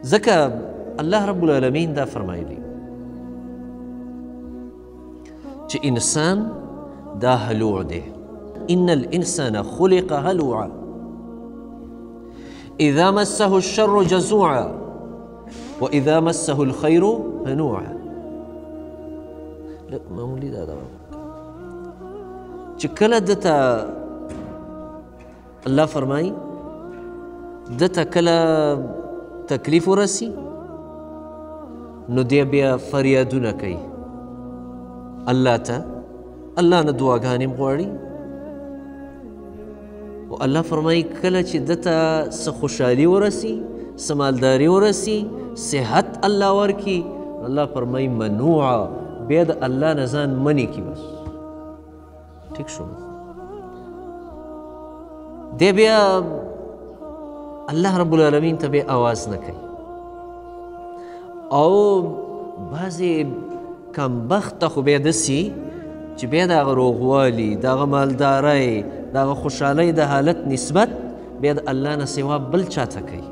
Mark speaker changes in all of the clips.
Speaker 1: ځکه الله رب العالمین دا فرمایلی چې انسان دا هلوع دی. ان الانسان خلق هلوعا اذا مسه الشر جزوعا واذا مسه الخير منوعا. لږ معمولي دا چې کله دته الله فرمایي دته کله تکلیف ورسي نو دی بیا فریادونه کوي الله ته، الله نه دعاګانې غواړي. او الله فرمایي کله چې دته څه خوشحالي ورسي، څه مالداري ورسي، صحت الله ورکي، الله فرمایي منوعه، بیا د الله نه ځان منې کي. بس ٹھیک شو، دی بیا الله رب العالمین ته بیا آواز نه کوي. او بعضې کمبخته خو بیا داسې چې بیا د هغه روغوالي، د هغه مالدارۍ، د هغه خوشحالۍ د حالت نسبت بیا د الله نه سوا بل چاته کوي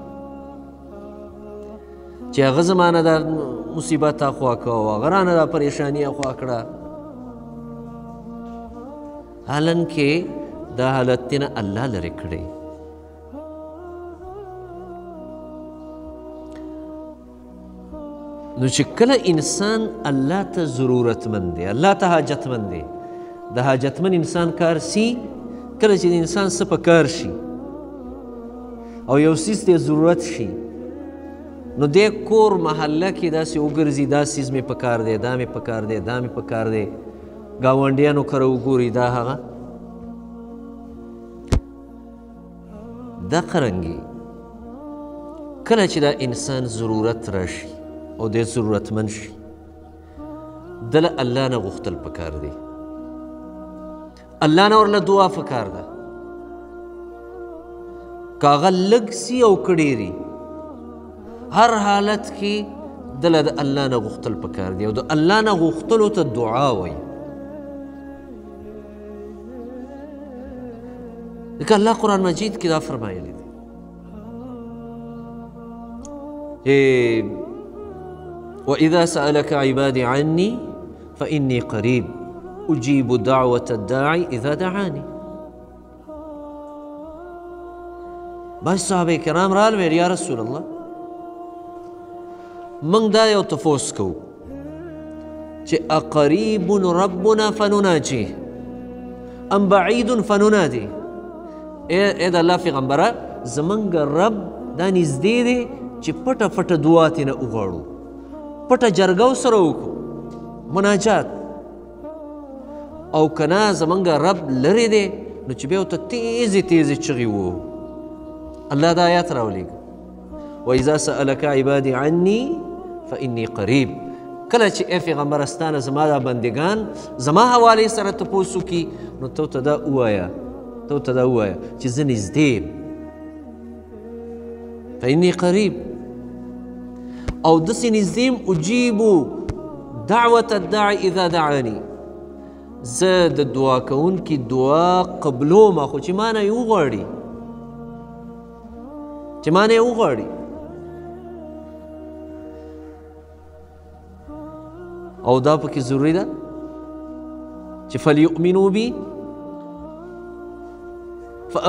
Speaker 1: چې هغه زما نه دا مصیبت اخوا کړه او هغه رانه دا پریشاني اخوا کړه، حالانکې دا حالت نه الله لرې کړی. نو چې کله انسان الله ته ضرورتمند دی، الله ته حاجتمند دی، د حاجتمند انسان کار سی، کله چې د انسان څه په کار شي او یو څیز ته ضرورت شي نو دی کور محله کې داسې وګرځي، دا څیز مې په کار دی، دا مې په کار دی، دا مې په کار دی، ګاونډیانو کره وګوري دا هغه. دا قرنګي کله چې دا انسان ضرورت راشي او دی ضرورتمند شي دله الله نه غوښتل پکار دی، الله نه ورله دعا پکار ده، که هغه لږ سي او که ډېري، هر حالت کې دله د الله نه غوښتل پکار دی او د الله نه غوښتلو ته دعا وایي. ځکه الله قرآن مجید کې دا فرمایلی دی وإذا سألك عبادي عني فإني قريب أجيب دعوة الداعي إذا دعاني. بعض صحابه کرام رال ویل یا رسول الله موږ دا یو تفوس کوو چې اقریب ربنا فنناجيه ام بعید فننادي. ای د الله پیغمبره زمونږ رب دا نږدې دی چې پټه پټه دعا ترېنه وغواړو، پټه جرګه ورسره وکړو مناجات، او که نه زمونږ رب لرې دی نو چې بیا ورته تیزې تیزې چغې ووهو. الله دا آیات راولېږه وإذا سألك عبادي عني فإني قریب. کله چې ای پیغمبره ستانه زما دا بندګان زما حوالې سره تپوس وکړي نو ته ورته دا ووایه، ته ورته دا ووایه چې زه نږدې یم، فإني قریب. او داسې نږدې یم اجیب دعوة الداعي اذا دعاني، زه د دعا کوونکي دعا قبلومه خو چې ما نه یې وغواړي، چې ما نه یې وغواړي. او دا پکې ضروري ده چې فلیؤمنوا بي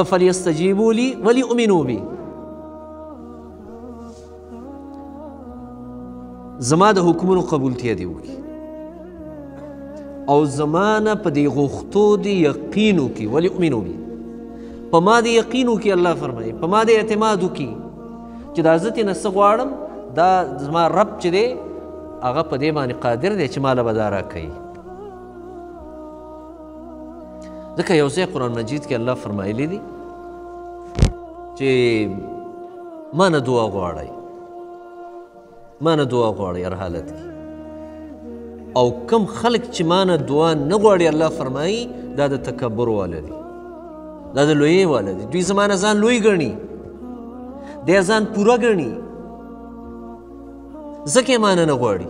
Speaker 1: فلیستجیبوا لي ولیؤمنوا بي. زما د حکمونو قبولتیا دې وکړي او زما نه په دې غوښتو دې یقین وکړي، ولیؤمنوا بي، په ما دې یقین وکړي. الله فرمایي په ما دې اعتماد وکړي چې دا زه ترېنه څه غواړم، دا زما رب چې دی هغه په دې باندې قادر دی چې ماله به دا راکوي. ځکه یو ځای قرآن مجید کې الله فرمایلی دی چې ما نه دعا غواړئ، ما نه دعا غواړئ هر حالت کې. او کم خلک چې ما نه دعا نه غواړي الله فرمایي دا د تکبر واله دي، دا د لویۍ واله دي. دوی زما نه ځان لوی ګڼي، دی ځان پوره ګڼي، ځکه یې ما نه غواړي.